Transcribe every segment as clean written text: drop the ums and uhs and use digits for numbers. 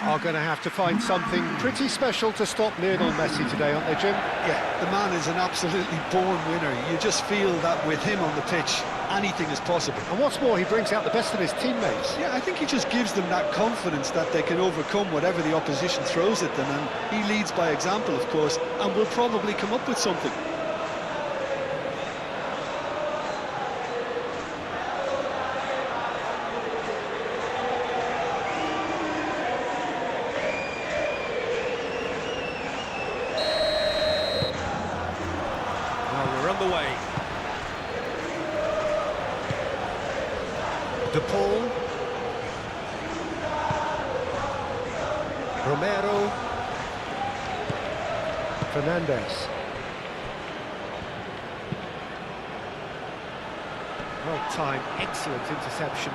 are going to have to find something pretty special to stop Lionel Messi today, aren't they, Jim? Yeah, the man is an absolutely born winner. You just feel that with him on the pitch, anything is possible. And what's more, he brings out the best in his teammates. Yeah, I think he just gives them that confidence that they can overcome whatever the opposition throws at them, and he leads by example, of course, and will probably come up with something. We're on the way. De Paul. Romero. Fernandez. Well timed, excellent interception.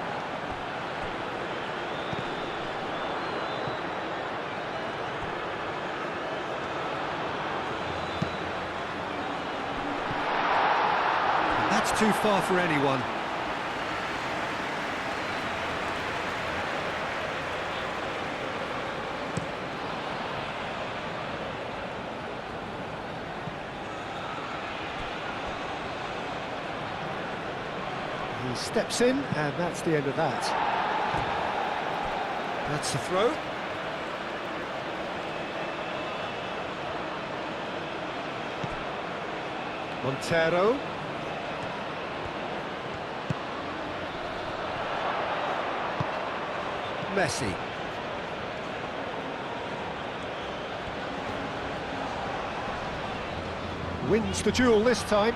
That's too far for anyone. He steps in, and that's the end of that. That's the throw. Montero. Messi. Wins the duel this time.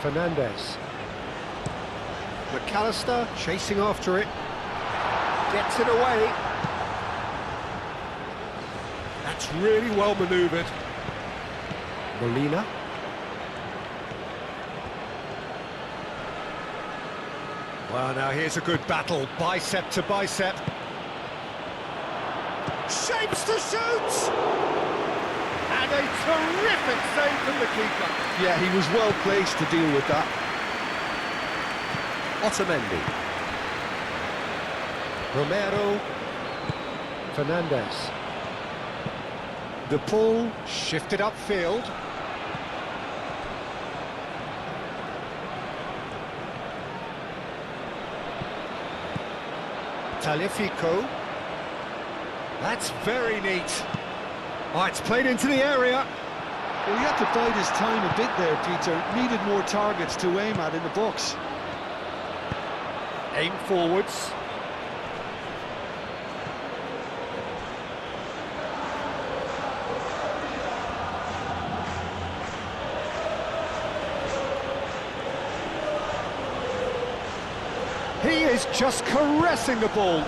Fernandez. McAllister chasing after it. Gets it away. That's really well manoeuvred. Molina. Well, now here's a good battle, bicep to bicep. Shapes to shoot! And a terrific save from the keeper. Yeah, he was well placed to deal with that. Otamendi. Romero. Fernandez. De Paul shifted upfield. Taliafico. That's very neat. Oh, it's played into the area. Well, he had to bide his time a bit there, Peter. Needed more targets to aim at in the box. Aim forwards. He is just caressing the ball.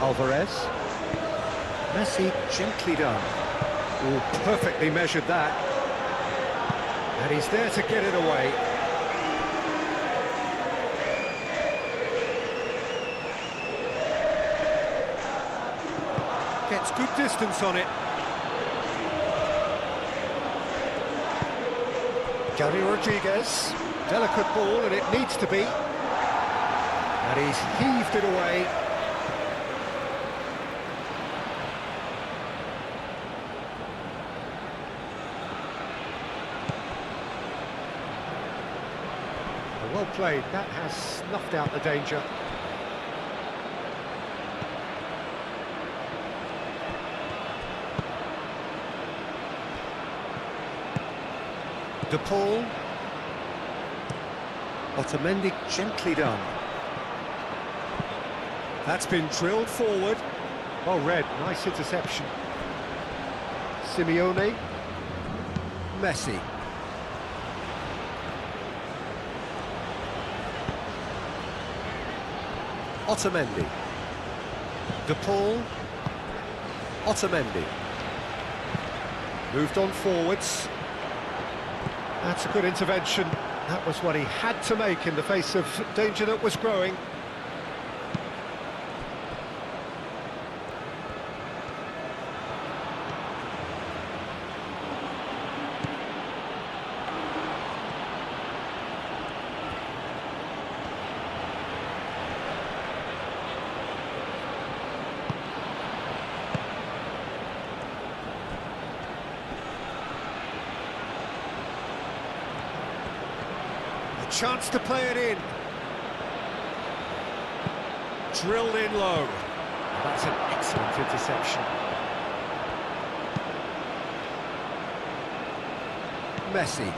Alvarez. Messi gently done. Oh, perfectly measured that. And he's there to get it away. Gets good distance on it. Gary Rodriguez. Delicate ball, and it needs to be. And he's heaved it away. Well played, that has snuffed out the danger. De Paul. Otamendi gently done. That's been drilled forward. Oh, Red, nice interception. Simeone. Messi. Otamendi. De Paul. Otamendi. Moved on forwards. That's a good intervention. That was what he had to make in the face of danger that was growing. chance to play it in. Drilled in low. That's an excellent interception. Messi.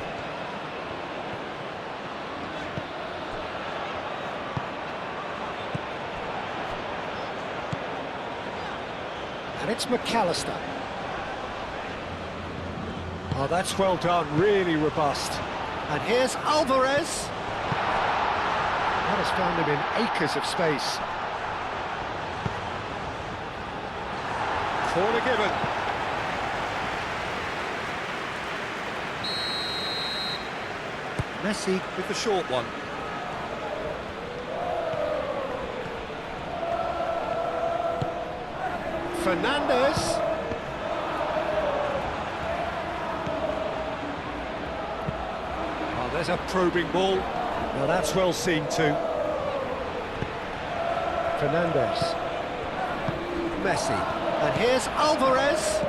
And it's McAllister. Oh, that's well done, really robust. And here's Alvarez. That has found him in acres of space. Corner given. Messi with the short one. Fernandez. Oh, there's a probing ball. Now that's well seen too. Fernandez. Messi. And here's Alvarez.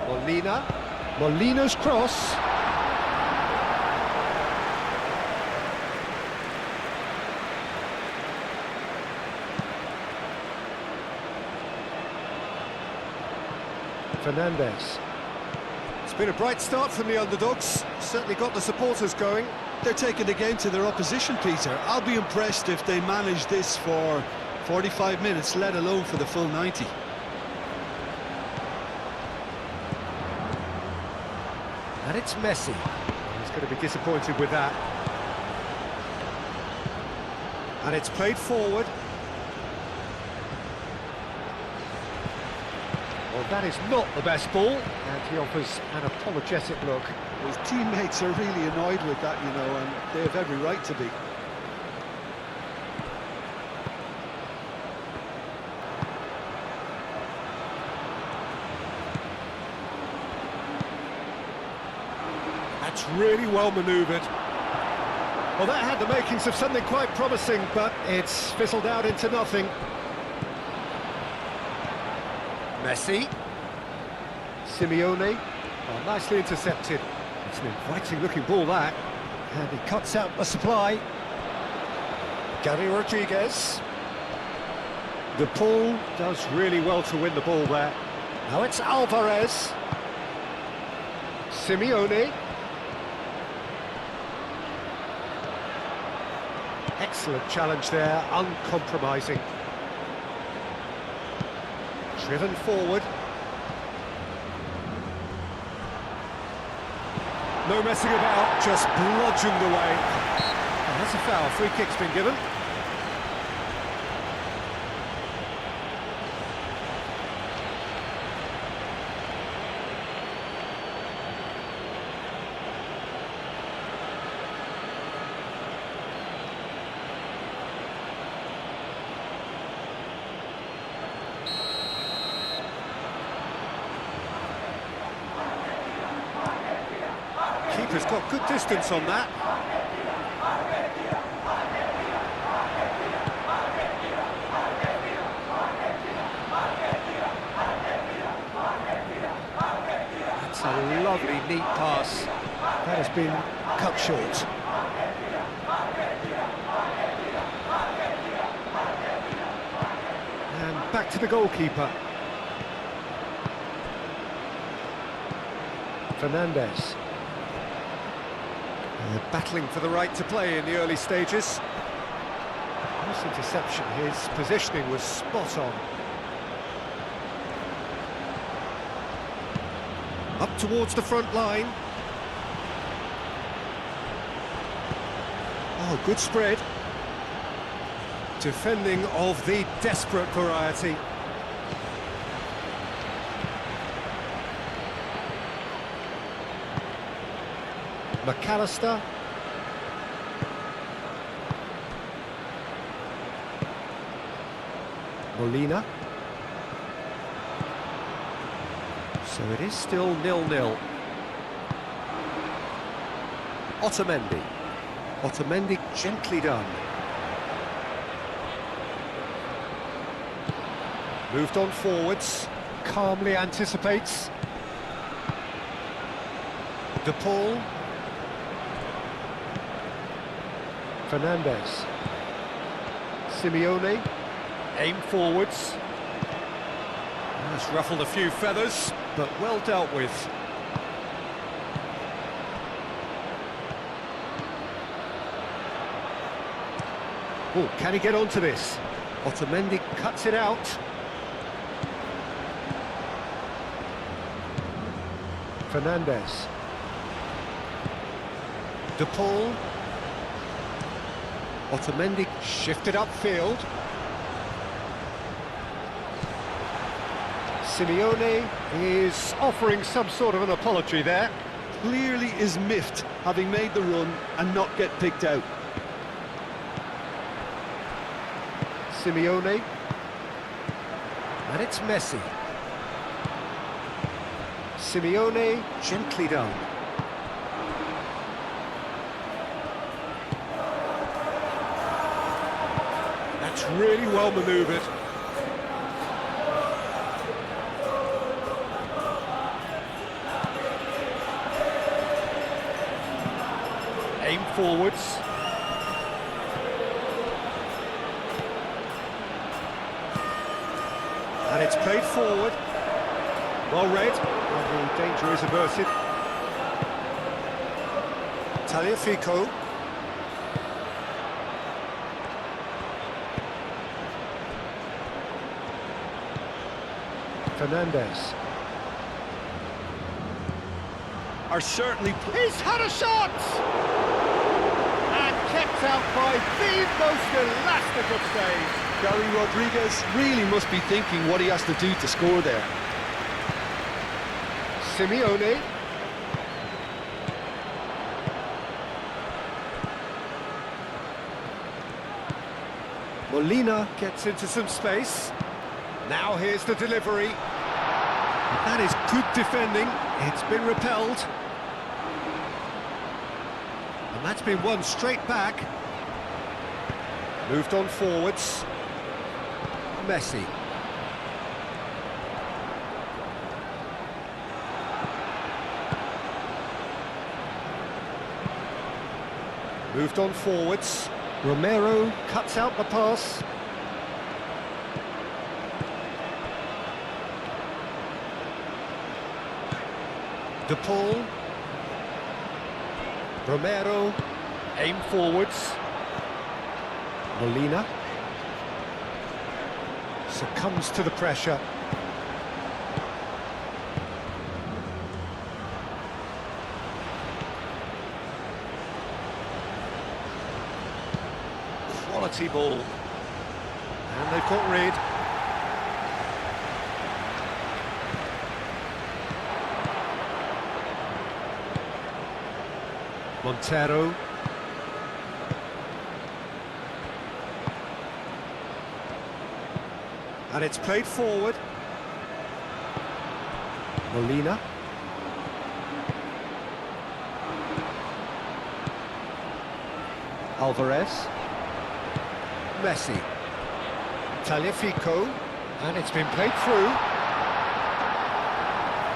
Molina. Molina's cross. Fernandez. It's been a bright start from the underdogs. Certainly got the supporters going. They're taking the game to their opposition, Peter. I'll be impressed if they manage this for 45 minutes, let alone for the full 90. And it's Messi. He's going to be disappointed with that. And it's played forward. Well, that is not the best ball, and he offers an apologetic look. His teammates are really annoyed with that, you know, and they have every right to be. That's really well manoeuvred. Well, that had the makings of something quite promising, but it's fizzled out into nothing. Messi. Simeone. Oh, nicely intercepted. It's an inviting-looking ball, that. And he cuts out the supply. Gary Rodriguez. The ball does really well to win the ball there. Now it's Alvarez. Simeone. Excellent challenge there, uncompromising. Driven forward. No messing about, just bludgeoned away. And that's a foul, free kick's been given. Keeper's got good distance on that. That's a lovely, neat pass. That has been cut short. And back to the goalkeeper. Fernandez. Battling for the right to play in the early stages. Nice interception, his positioning was spot on. Up towards the front line. Oh, good spread. Defending of the desperate variety. McAllister. Molina. So it is still 0-0. Otamendi. Otamendi gently done. Moved on forwards. Calmly anticipates. De Paul. Fernandez. Simeone. Aim forwards. That's ruffled a few feathers, but well dealt with. Oh, can he get onto this? Otamendi cuts it out. Fernandez. De Paul. Otamendi shifted upfield. Simeone is offering some sort of an apology there. Clearly is miffed, having made the run and not get picked out. Simeone. And it's Messi. Simeone, gently done. That's really well manoeuvred. Aim forwards. And it's played forward. Well read. And the danger is averted. Tagliafico. Fernandez. Are certainly... He's had a shot! And kept out by the most elastic of saves. Gary Rodriguez really must be thinking what he has to do to score there. Simeone. Molina gets into some space. Now here's the delivery. That is good defending. It's been repelled. And that's been won straight back. Moved on forwards. Messi. Moved on forwards. Romero cuts out the pass. De Paul. Romero. Aim forwards. Molina. Succumbs to the pressure. Quality ball. And they've got rid. Montero. And it's played forward. Molina. Alvarez. Messi. Tagliafico. And it's been played through.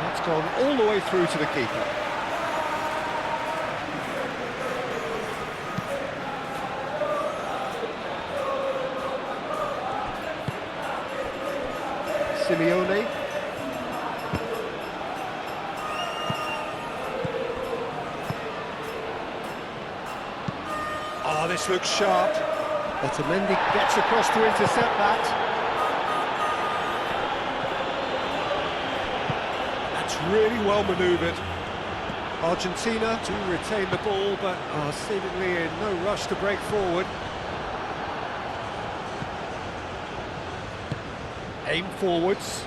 That's gone all the way through to the keeper. Simeone. Oh, this looks sharp. Otamendi gets across to intercept that. That's really well manoeuvred. Argentina do retain the ball, but are seemingly in no rush to break forward. Aim forwards.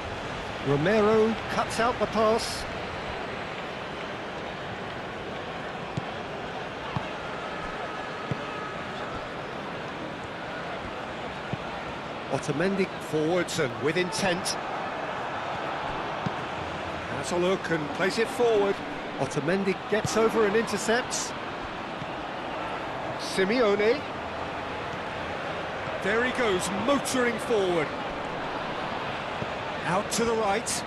Romero cuts out the pass. Otamendi forwards and with intent. Has a look and plays it forward. Otamendi gets over and intercepts. Simeone. There he goes, motoring forward. Out to the right.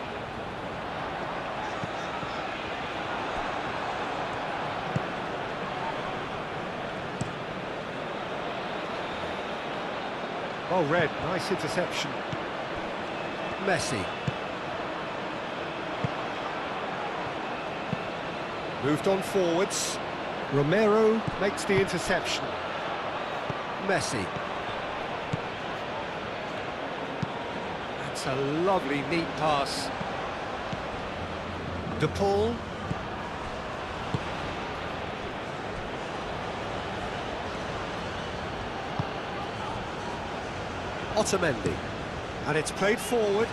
Well read, nice interception. Messi. Moved on forwards. Romero makes the interception. Messi. That's a lovely, neat pass. De Paul. Otamendi. And it's played forward.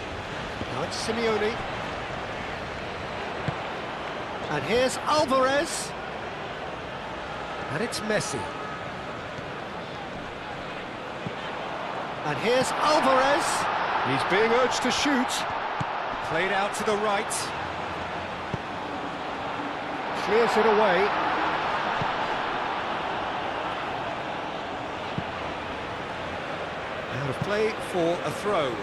Now it's Simeone. And here's Alvarez. And it's Messi. And here's Alvarez. He's being urged to shoot. Played out to the right. Clears it away. Out of play for a throw.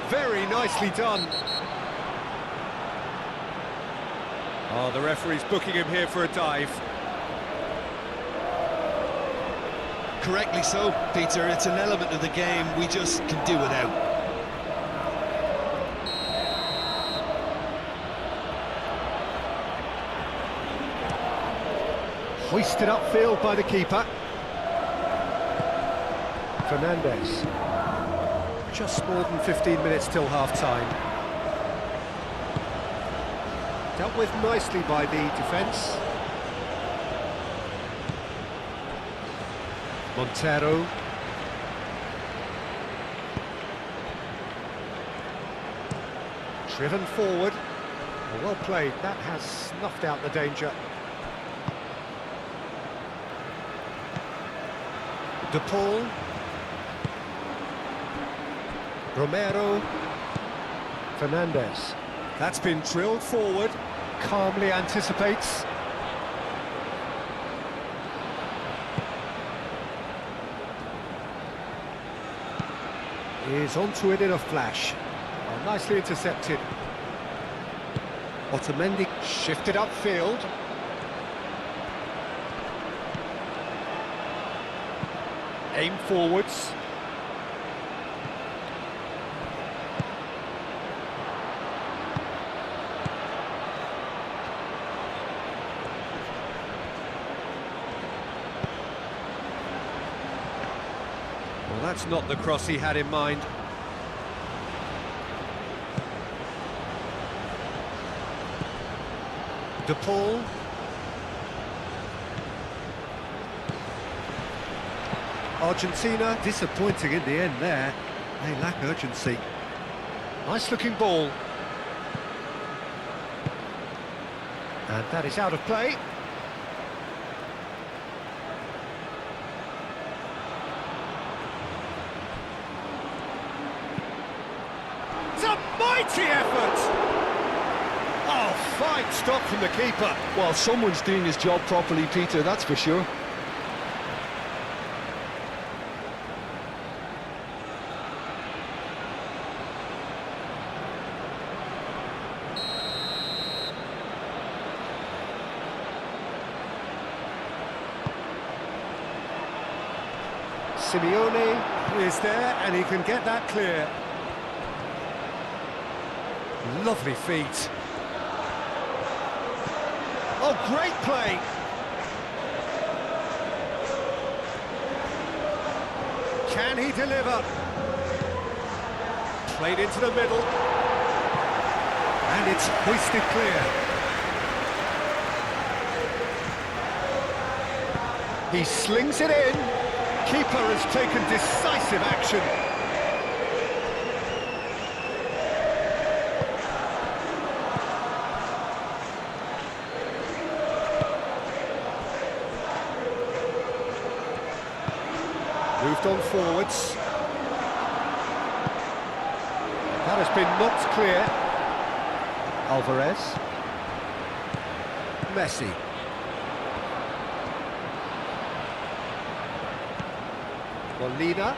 Very nicely done. Oh, the referee's booking him here for a dive. Correctly so, Peter. It's an element of the game we just can do without. Hoisted upfield by the keeper. Fernandez. Just more than 15 minutes till half-time. Dealt with nicely by the defence. Montero. Driven forward. Well played, that has snuffed out the danger. De Paul. Romero. Fernandez. That's been drilled forward. Calmly anticipates. Is onto it in a flash. Oh, nicely intercepted. Otamendi shifted upfield. Aim forwards. Well, that's not the cross he had in mind. De Paul. Argentina disappointing in the end there. They lack urgency. Nice looking ball. And that is out of play. It's a mighty effort! Oh, fine stop from the keeper. Well, someone's doing his job properly, Peter, that's for sure. Simeone is there and he can get that clear. Lovely feet. Oh, great play! Can he deliver? Played into the middle. And it's hoisted clear. He slings it in. Keeper has taken decisive action. Moved on forwards. That has been knocked clear. Alvarez. Messi. Molina.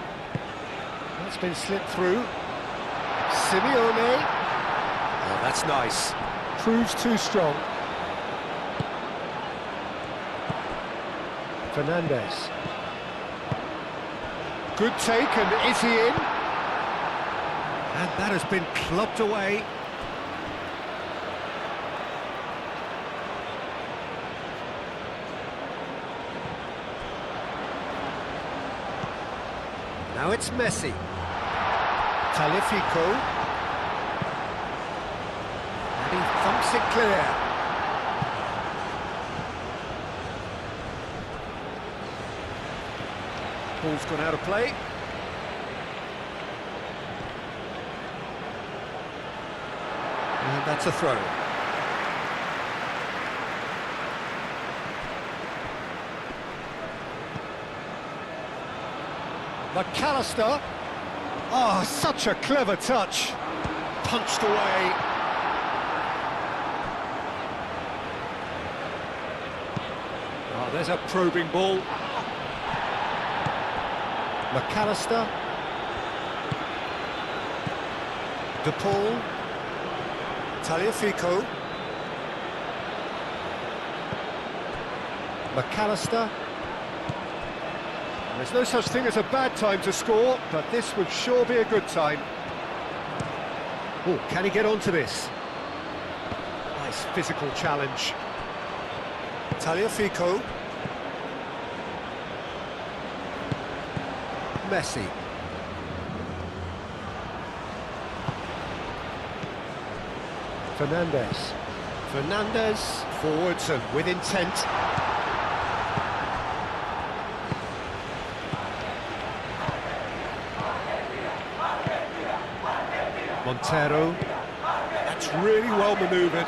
That's been slipped through. Simeone. Oh, that's nice. Proves too strong. Fernandez. Good take, and is he in? And that has been clubbed away. Now it's Messi. Talifico. And he thumps it clear. Ball's gone out of play. And that's a throw. McAllister. Oh, such a clever touch. Punched away. Oh, there's a probing ball. McAllister. De Paul. Taliafico. McAllister. There's no such thing as a bad time to score, but this would sure be a good time. Oh, can he get onto this? Nice physical challenge. Taliafico. Messi. Fernandez. Fernandez forwards and with intent. Montero. That's really well manoeuvred.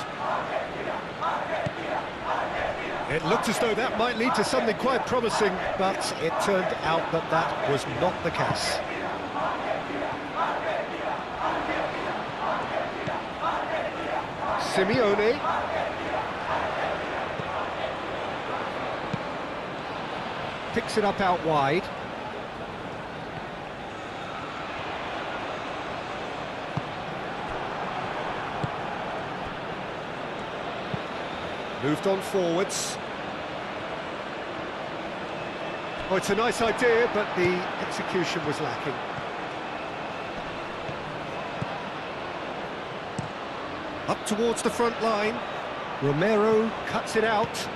It looked as though that might lead to something quite promising, but it turned out that that was not the case. Simeone. Picks it up out wide. Moved on forwards. Oh, it's a nice idea, but the execution was lacking. Up towards the front line. Romero cuts it out.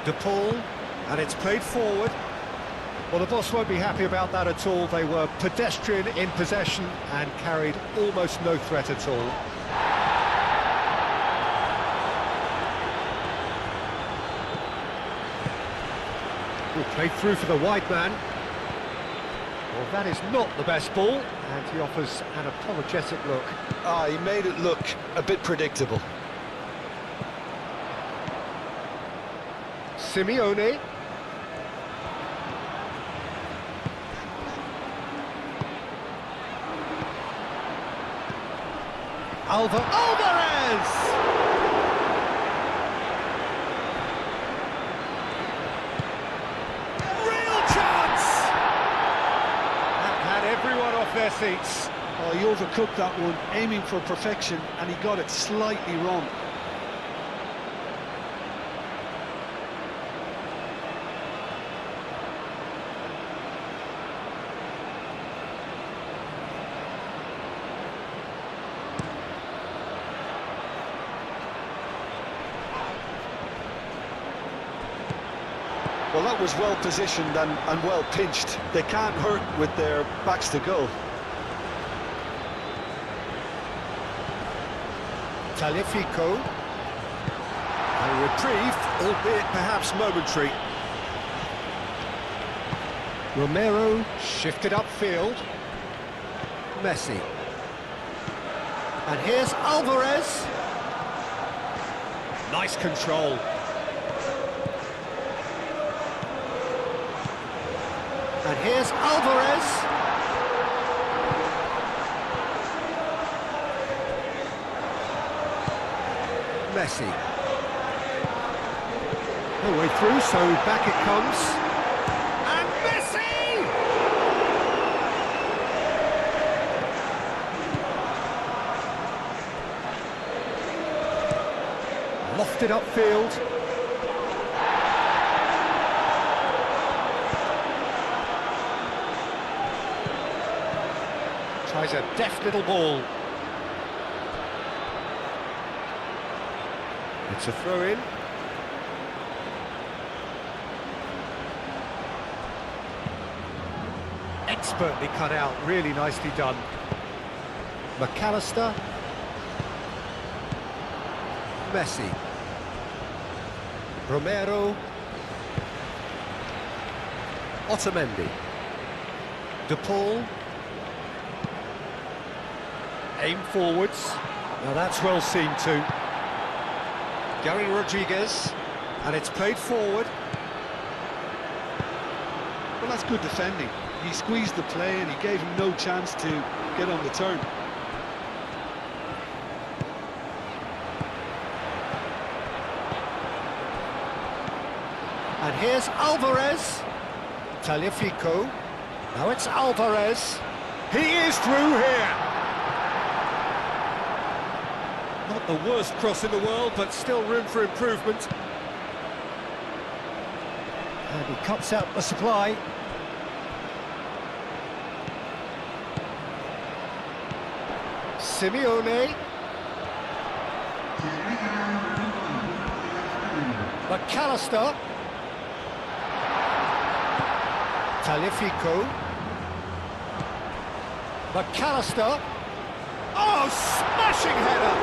De Paul, and it's played forward. Well, the boss won't be happy about that at all. They were pedestrian in possession and carried almost no threat at all. Played through for the wide man. Well, that is not the best ball, and he offers an apologetic look. He made it look a bit predictable. Simeone. Alvarez! Everyone off their seats. Oh, he overcooked that one, aiming for perfection, and he got it slightly wrong. Well, that was well positioned and well pinched. They can't hurt with their backs to goal. Taliafico. A reprieve, albeit perhaps momentary. Romero shifted upfield. Messi. And here's Alvarez. Nice control. And here's Alvarez. Messi. No way through, so back it comes. And Messi! Lofted upfield. is a deft little ball. It's a throw-in. Expertly cut out, really nicely done. McAllister. Messi. Romero. Otamendi. De Paul. Aim forwards. Now that's well seen too. Gary Rodriguez. And it's played forward. Well, that's good defending. He squeezed the play and he gave him no chance to get on the turn. And here's Alvarez. Tagliafico. Now it's Alvarez. He is through here. Not the worst cross in the world, but still room for improvement. And he cuts out the supply. Simeone. McAllister. Tagliafico. McAllister. Oh, smashing header!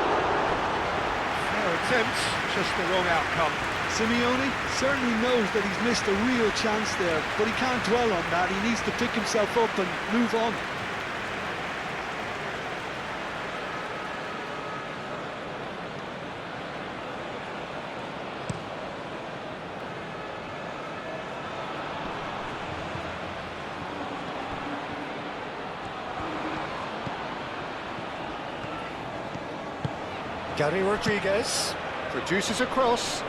Fair attempt, just the wrong outcome. Simeone certainly knows that he's missed a real chance there, but he can't dwell on that. He needs to pick himself up and move on. Gary Rodriguez produces a cross.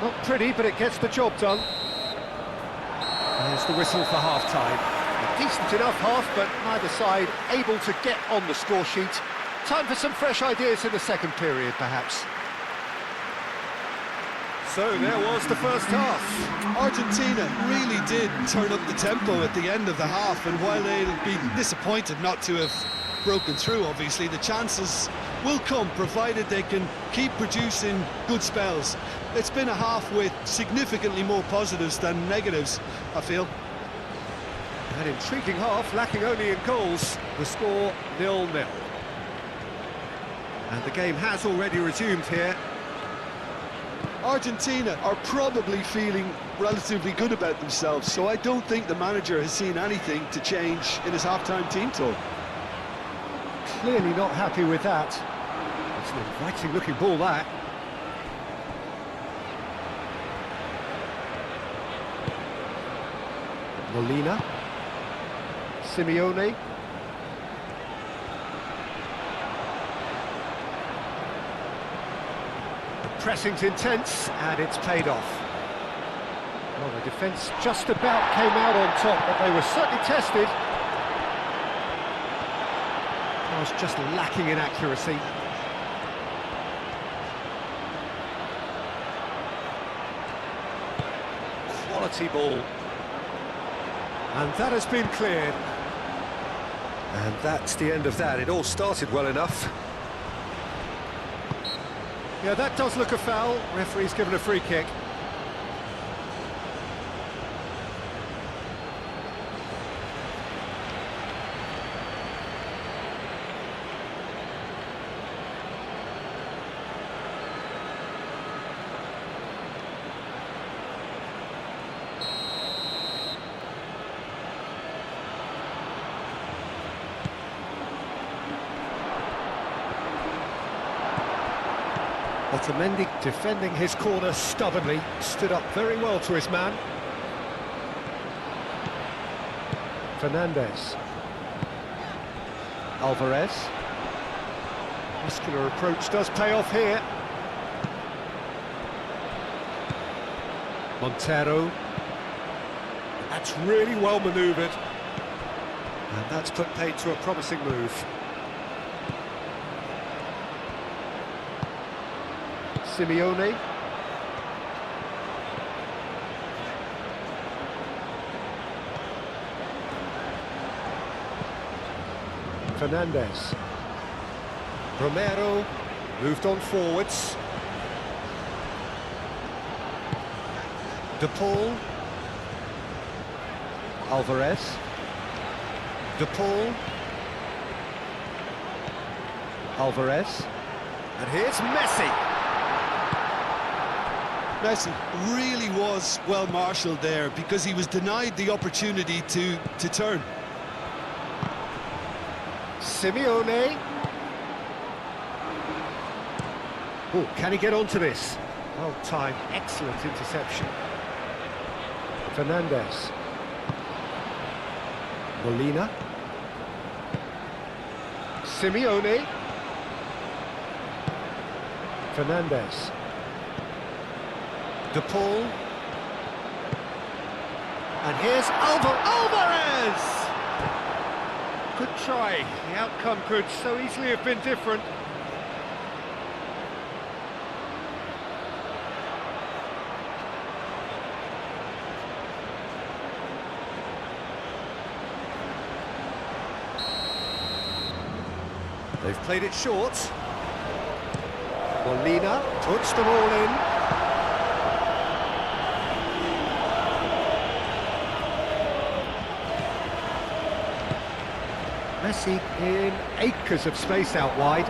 Not pretty, but it gets the job done. There's the whistle for half-time. A decent enough half, but neither side able to get on the score sheet. Time for some fresh ideas in the second period, perhaps. So there was the first half. Argentina really did turn up the tempo at the end of the half, and while they'd been disappointed not to have broken through, obviously, the chances will come, provided they can keep producing good spells. It's been a half with significantly more positives than negatives, I feel. An intriguing half, lacking only in goals. The score 0-0. And the game has already resumed here. Argentina are probably feeling relatively good about themselves, so I don't think the manager has seen anything to change in his half-time team talk. Clearly not happy with that. It's an inviting looking ball, that. Molina. Simeone. The pressing's intense, and it's paid off. Well, the defence just about came out on top, but they were certainly tested. Was just lacking in accuracy. Quality ball. And that has been cleared. And that's the end of that. It all started well enough. Yeah, that does look a foul. Referee's given a free kick. Otamendi defending his corner stubbornly, stood up very well to his man. Fernandez. Alvarez. Muscular approach does pay off here. Montero. That's really well manoeuvred. And that's put paid to a promising move. Simeone. Fernandez. Romero moved on forwards. De Paul. Alvarez. De Paul. Alvarez. And here's Messi. Messi really was well marshalled there because he was denied the opportunity to turn. Simeone. Oh, can he get onto this? Well timed, excellent interception. Fernandez. Molina. Simeone. Fernandez. De Paul. And here's Alvarez! Good try. The outcome could so easily have been different. They've played it short. Molina puts them all in. Messi in acres of space out wide.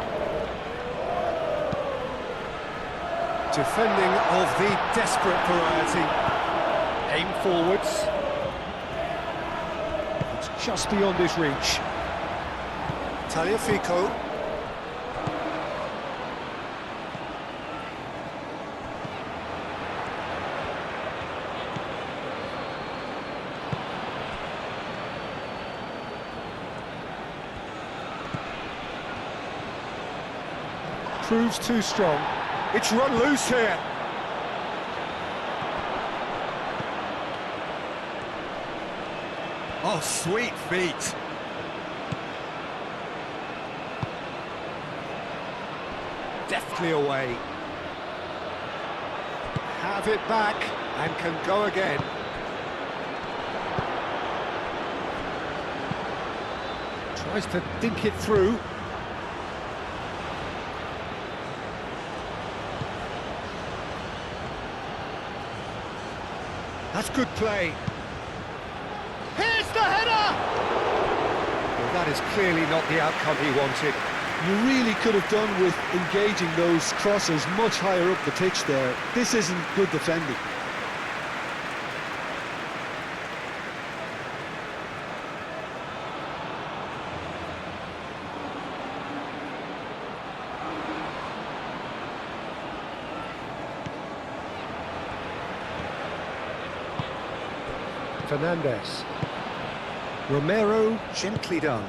Defending of the desperate variety. Aim forwards. It's just beyond his reach. Tagliafico. Proves too strong. It's run loose here. Oh, sweet feet. Deftly away. Have it back and can go again. Tries to dink it through. That's good play. Here's the header! Well, that is clearly not the outcome he wanted. You really could have done with engaging those crosses much higher up the pitch there. This isn't good defending. Fernandez. Romero, gently done.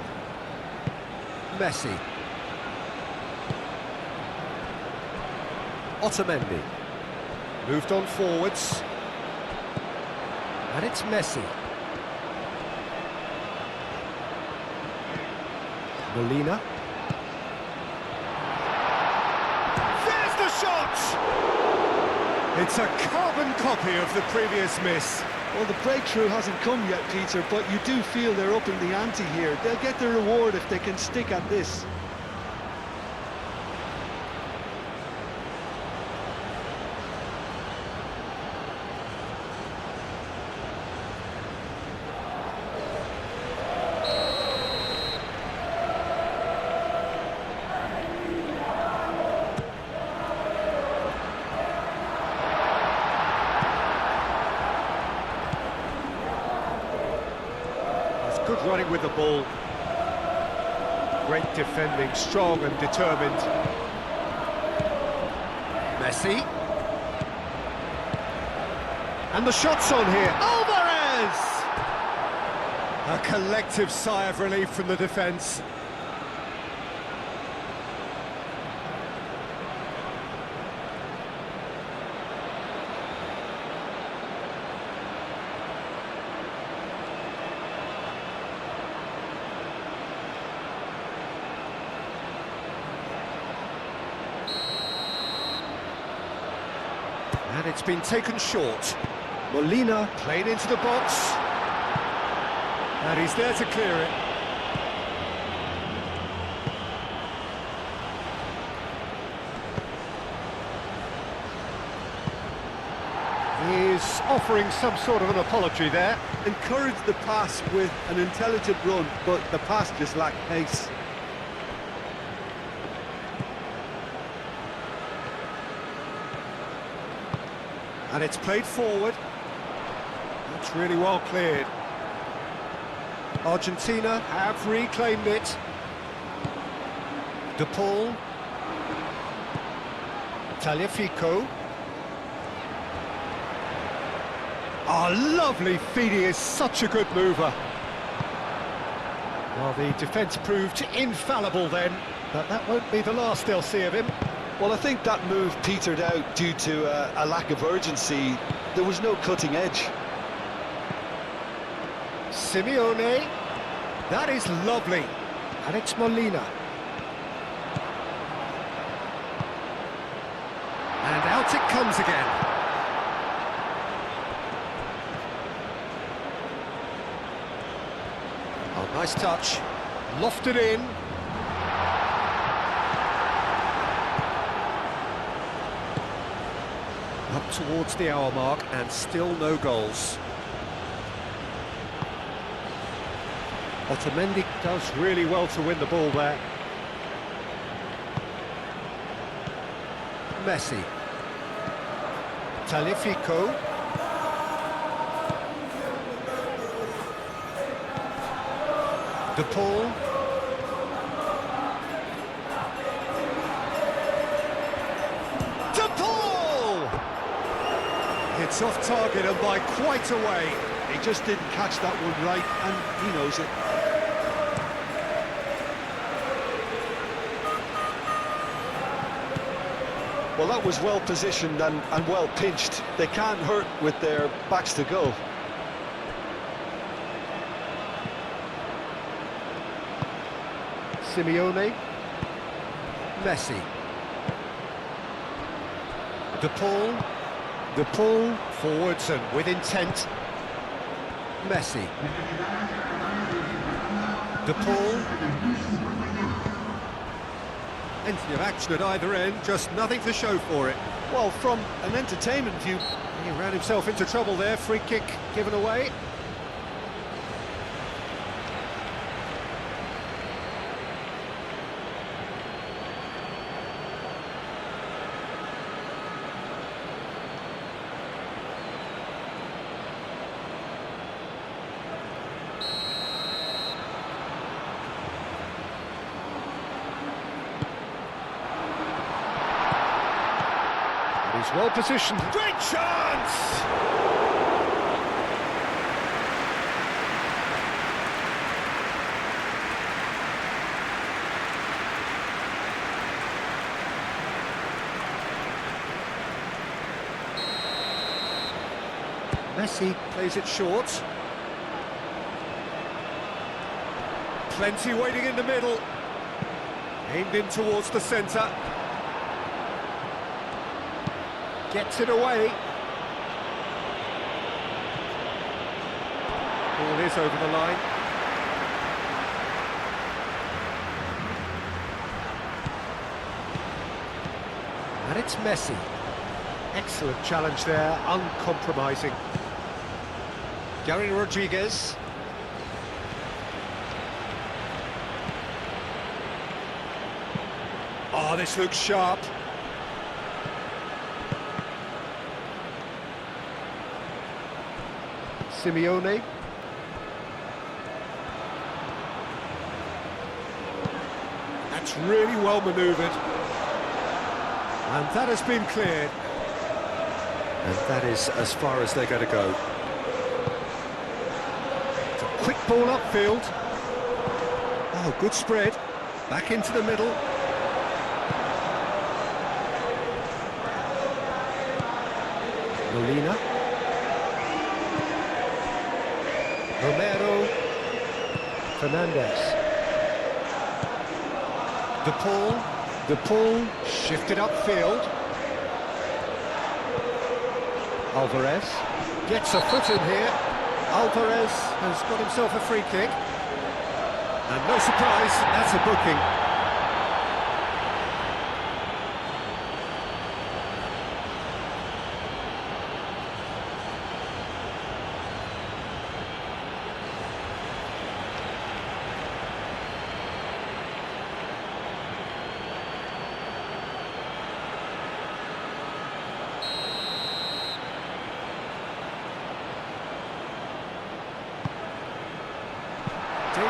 Messi. Otamendi. Moved on forwards. And it's Messi. Molina. There's the shot! It's a carbon copy of the previous miss. Well, the breakthrough hasn't come yet, Peter, but you do feel they're upping the ante here. They'll get the reward if they can stick at this. Good running with the ball. Great defending, strong and determined. Messi. And the shot's on here. Alvarez! A collective sigh of relief from the defence. And it's been taken short. Molina played into the box. And he's there to clear it. He's offering some sort of an apology there. Encouraged the pass with an intelligent run, but the pass just lacked pace. And it's played forward. That's really well cleared. Argentina have reclaimed it. De Paul. Tagliafico. Oh, lovely feed. He is such a good mover. Well, the defence proved infallible then, but that won't be the last they'll see of him. Well, I think that move petered out due to a lack of urgency. There was no cutting edge. Simeone. That is lovely. And it's Molina. And out it comes again. Oh, nice touch. Lofted in. Up towards the hour mark and still no goals. Otamendi does really well to win the ball there. Messi. Tagliafico. De Paul. De Paul! It's off target and by quite a way. He just didn't catch that one right, and he knows it. Well, that was well positioned and well pinched. They can't hurt with their backs to goal. Simeone. Messi. De Paul. De Paul forwards and with intent. Messi. De Paul. Plenty of action at either end, just nothing to show for it. Well, from an entertainment view, He ran himself into trouble there, free kick given away. He's well positioned. Great chance! Messi plays it short. Plenty waiting in the middle. Aimed in towards the centre. Gets it away. Ball is over the line. And it's Messi. Excellent challenge there, uncompromising. Gary Rodriguez. Oh, this looks sharp. Simeone. That's really well manoeuvred. And that has been cleared. And that is as far as they're going to go. It's a quick ball upfield. Oh, good spread. Back into the middle. Molina. Romero. Fernandez. De Paul. De Paul shifted upfield. Alvarez gets a foot in here. Alvarez has got himself a free kick. And no surprise, that's a booking.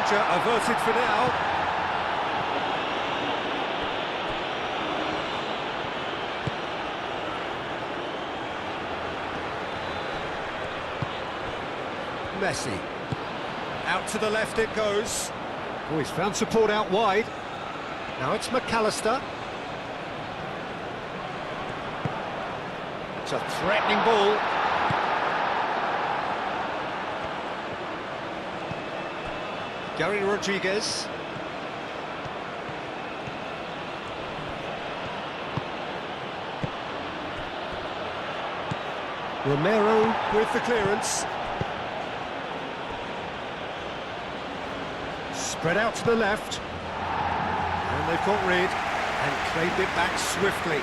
Danger averted for now. Messi. Out to the left it goes. Oh, he's found support out wide. Now it's McAllister. It's a threatening ball. Gary Rodriguez. Romero with the clearance. Spread out to the left. And they've got rid and claimed it back swiftly.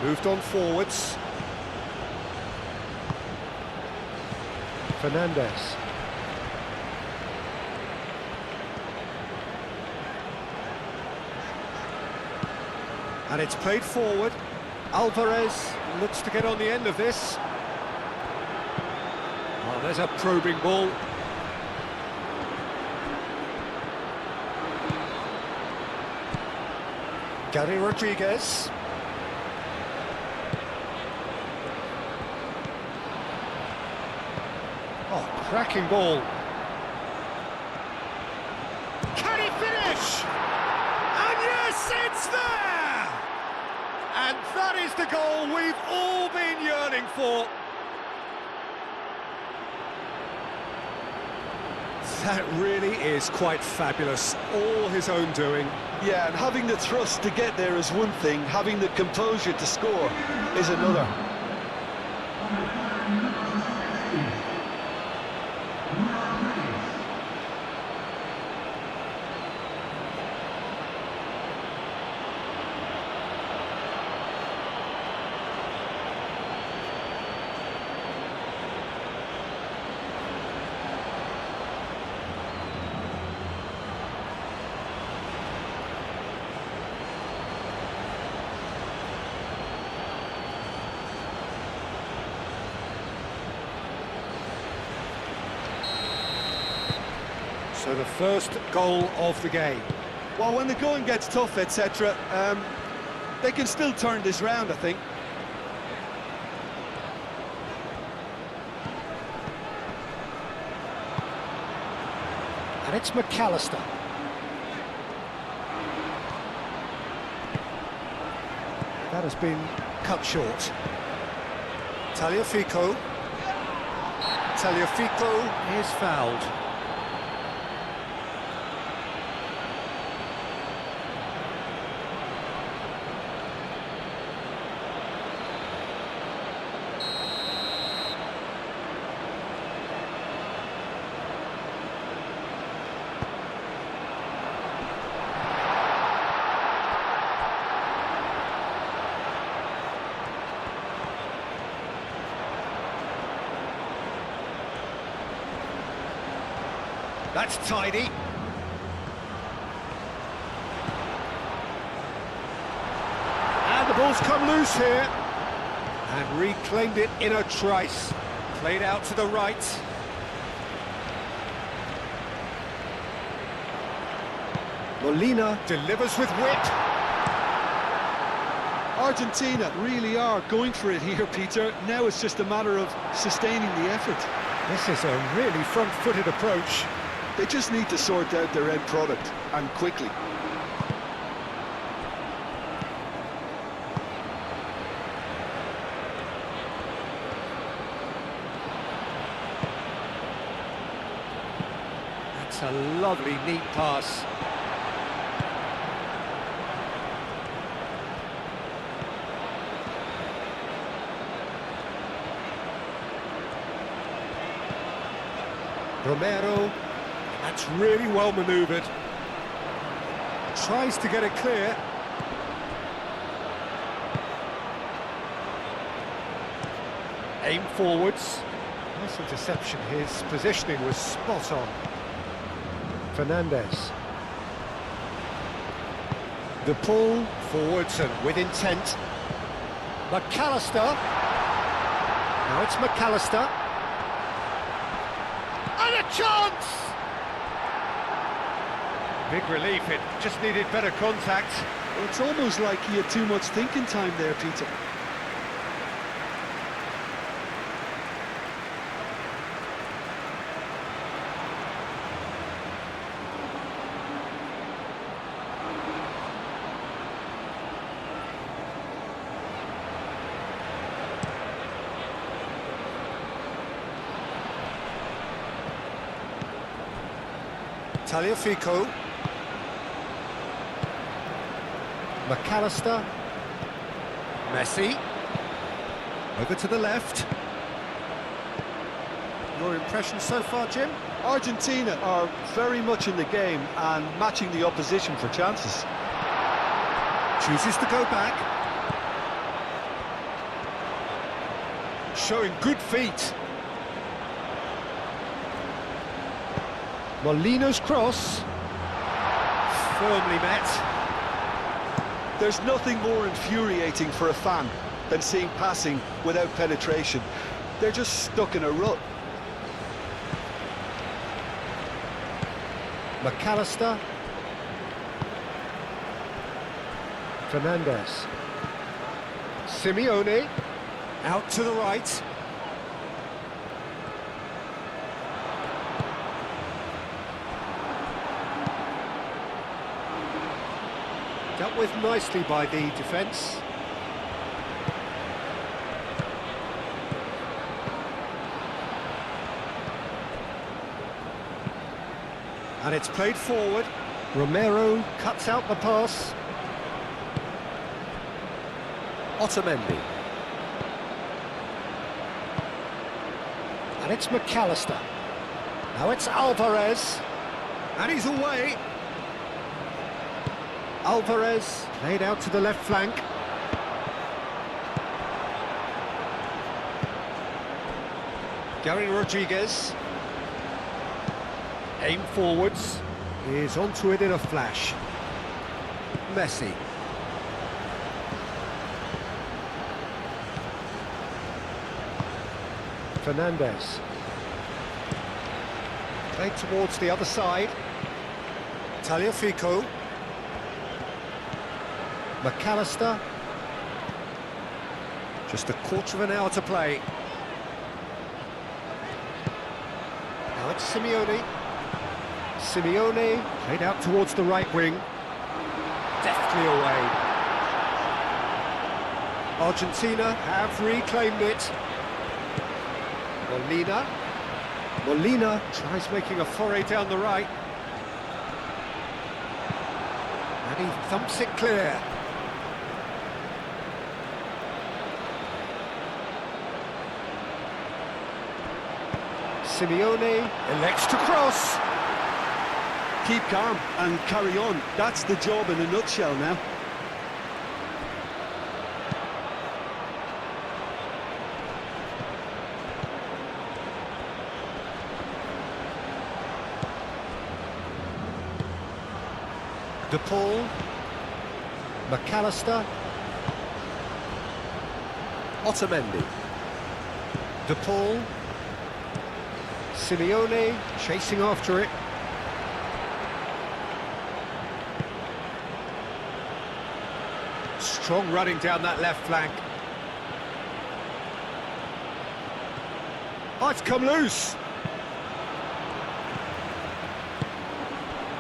Moved on forwards. Fernandez. And it's played forward. Alvarez looks to get on the end of this. Oh, there's a probing ball. Gary Rodriguez. Oh, cracking ball. Can he finish? And yes, it's there! And that is the goal we've all been yearning for. That really is quite fabulous. All his own doing. Yeah, and having the thrust to get there is one thing, having the composure to score is another. So the first goal of the game. Well, when the going gets tough, etc., they can still turn this round, I think. And it's McAllister. That has been cut short. Tagliafico. Tagliafico is fouled. That's tidy. And the ball's come loose here. And reclaimed it in a trice. Played out to the right. Molina delivers with wit. Argentina really are going for it here, Peter. Now it's just a matter of sustaining the effort. This is a really front-footed approach. They just need to sort out their end product, and quickly. That's a lovely, neat pass. Romero. That's really well manoeuvred. Tries to get it clear. Aim forwards. Nice interception. His positioning was spot on. Fernandez. The pull forwards and with intent. McAllister. Now it's McAllister. And a chance! Big relief, it just needed better contact. Well, it's almost like he had too much thinking time there, Peter. Tagliafico. McAllister. Messi. Over to the left. Your impression so far, Jim? Argentina are very much in the game and matching the opposition for chances. Chooses to go back. Showing good feet. Molina's cross. Firmly met. There's nothing more infuriating for a fan than seeing passing without penetration. They're just stuck in a rut. McAllister. Fernandez. Simeone. Out to the right. Dealt with nicely by the defence. And it's played forward. Romero cuts out the pass. Otamendi. And it's McAllister. Now it's Alvarez. And he's away. Alvarez played out to the left flank. Gary Rodriguez. Aim forwards. Is onto it in a flash. Messi. Fernandez. Played towards the other side. Tagliafico. McAllister. Just a quarter of an hour to play. Now it's Simeone. Simeone played out towards the right wing. Deftly away. Argentina have reclaimed it. Molina. Molina tries making a foray down the right. And he thumps it clear. Simeone elects to cross. Keep calm and carry on. That's the job in a nutshell now. De Paul. McAllister. Otamendi. De Paul. Simeone chasing after it. Strong running down that left flank. Oh, it's come loose.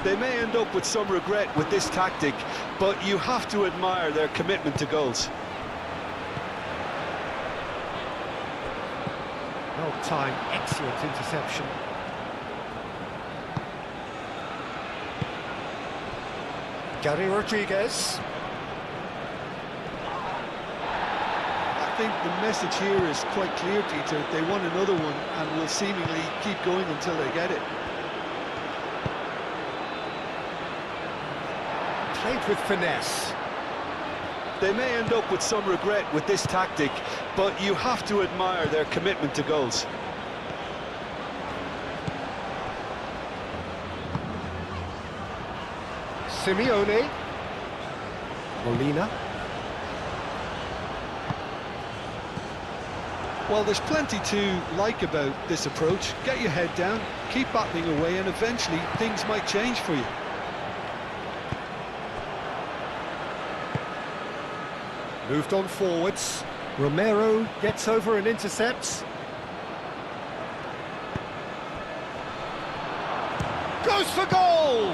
They may end up with some regret with this tactic, but you have to admire their commitment to goals. Well timed, excellent interception. Gary Rodriguez. I think the message here is quite clear, Peter. They want another one and will seemingly keep going until they get it. Played with finesse. They may end up with some regret with this tactic, but you have to admire their commitment to goals. Simeone. Molina. Well, there's plenty to like about this approach. Get your head down, keep battling away, and eventually things might change for you. Moved on forwards. Romero gets over and intercepts. Goes for goal!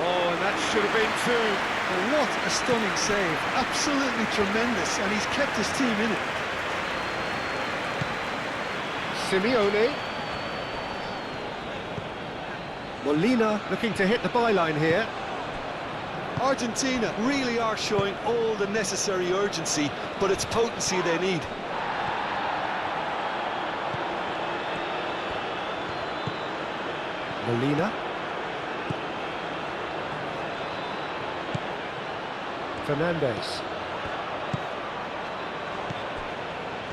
Oh, and that should have been two. Well, what a stunning save. Absolutely tremendous, and he's kept his team in it. Simeone. Molina looking to hit the byline here. Argentina really are showing all the necessary urgency, but it's potency they need. Molina. Fernandez.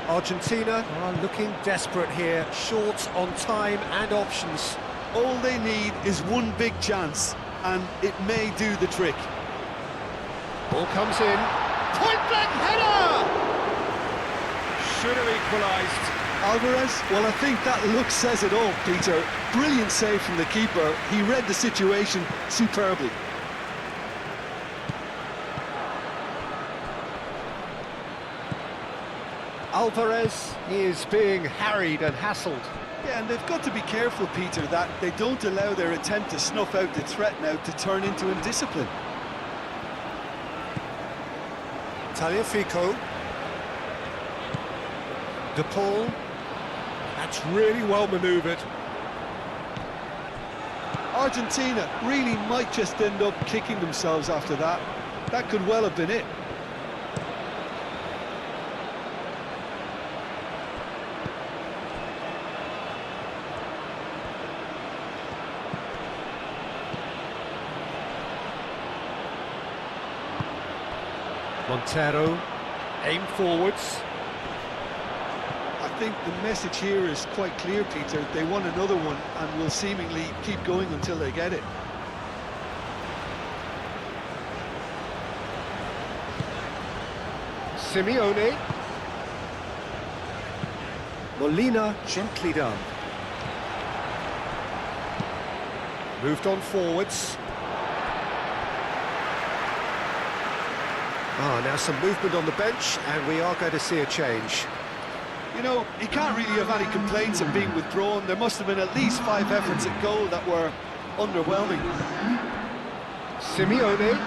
Argentina are looking desperate here, short on time and options. All they need is one big chance, and it may do the trick. Ball comes in. Point-blank header! Should have equalised. Alvarez, well, I think that look says it all, Peter. Brilliant save from the keeper. He read the situation superbly. Alvarez is being harried and hassled. Yeah, and they've got to be careful, Peter, that they don't allow their attempt to snuff out the threat now to turn into indiscipline. Tagliafico. De Paul. That's really well manoeuvred. Argentina really might just end up kicking themselves after that. That could well have been it. Montero, aim forwards. I think the message here is quite clear, Peter. They want another one and will seemingly keep going until they get it. Simeone. Molina, gently done. Moved on forwards. Now some movement on the bench, and we are going to see a change. You know, he can't really have any complaints of being withdrawn. There must have been at least 5 efforts at goal that were underwhelming. Simeone.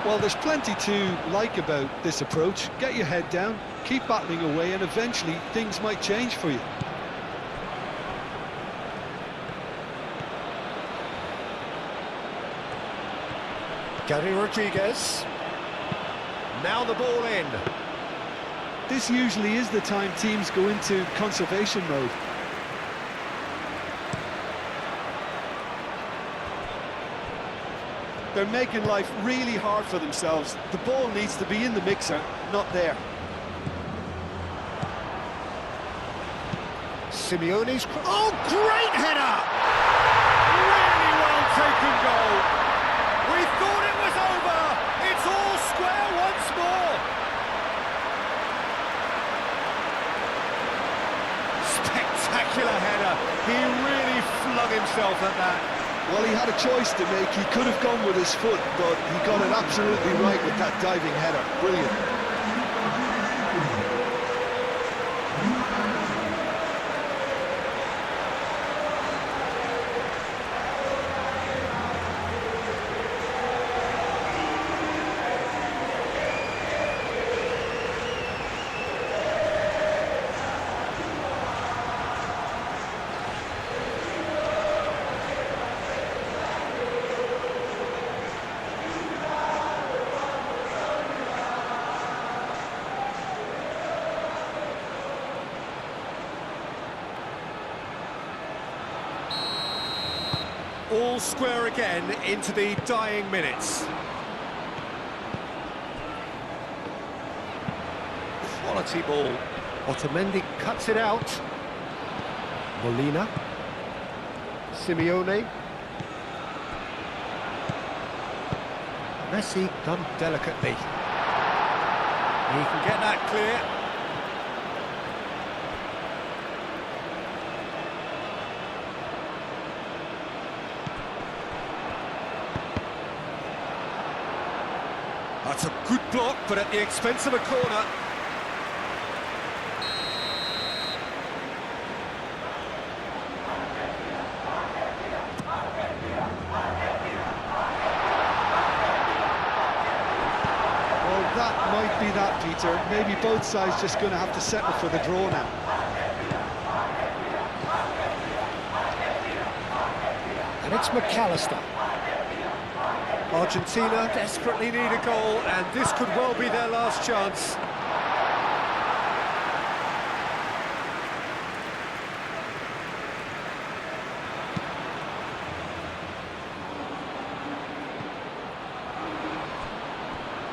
Well, there's plenty to like about this approach. Get your head down, keep battling away, and eventually things might change for you. Gary Rodriguez. Now the ball in. This usually is the time teams go into conservation mode. They're making life really hard for themselves. The ball needs to be in the mixer, not there. Simeone's... Oh, great header! Really well taken goal. We thought it was over. It's all square once more. Spectacular header. He really flung himself at that. Well, he had a choice to make. He could have gone with his foot, but he got it absolutely right with that diving header. Brilliant. All square again into the dying minutes. Quality ball. Otamendi cuts it out. Molina. Simeone. Messi done delicately. He can get that clear. That's a good block, but at the expense of a corner. That might be that, Peter. Maybe both sides just going to have to settle for the draw now. And it's McAllister. Argentina desperately need a goal, and this could well be their last chance.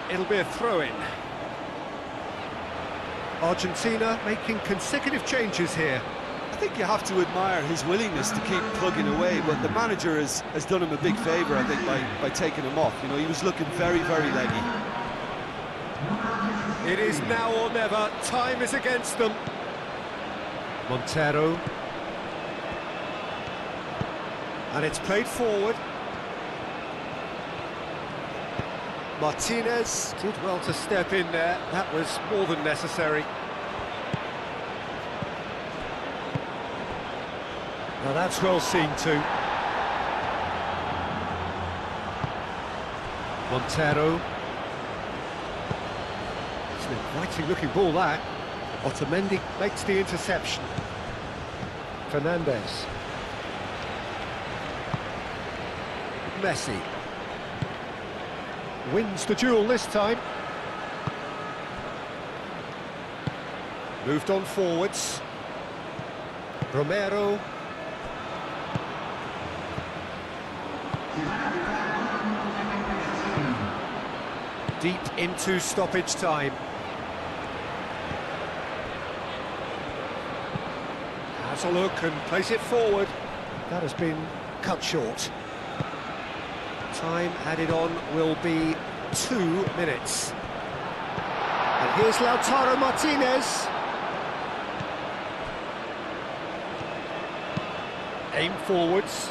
It'll be a throw-in. Argentina making consecutive changes here. I think you have to admire his willingness to keep plugging away, but the manager has done him a big favour, I think, by taking him off. You know, he was looking very, very leggy. It is now or never. Time is against them. Montero. And it's played forward. Martinez did well to step in there. That was more than necessary. Now that's well seen too. Montero. It's an inviting looking ball, that. Otamendi makes the interception. Fernandez. Messi. Wins the duel this time. Moved on forwards. Romero. Deep into stoppage time. Has a look and plays it forward. That has been cut short. Time added on will be 2 minutes. And here's Lautaro Martinez. Aim forwards.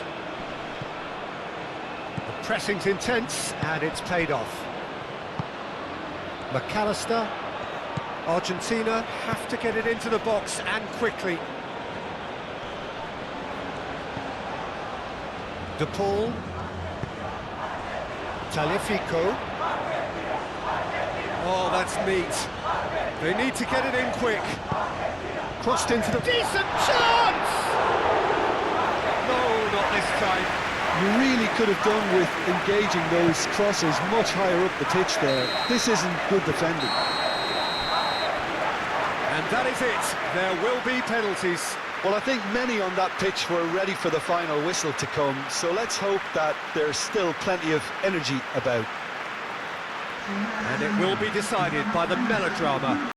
The pressing's intense and it's paid off. McAllister. Argentina have to get it into the box and quickly. De Paul. Taliafico. Oh, that's neat. They need to get it in quick. Crossed into the... Decent chance! No, not this time. You really could have done with engaging those crosses much higher up the pitch there. This isn't good defending. And that is it. There will be penalties. Well, I think many on that pitch were ready for the final whistle to come, so let's hope that there's still plenty of energy about. And it will be decided by the melodrama.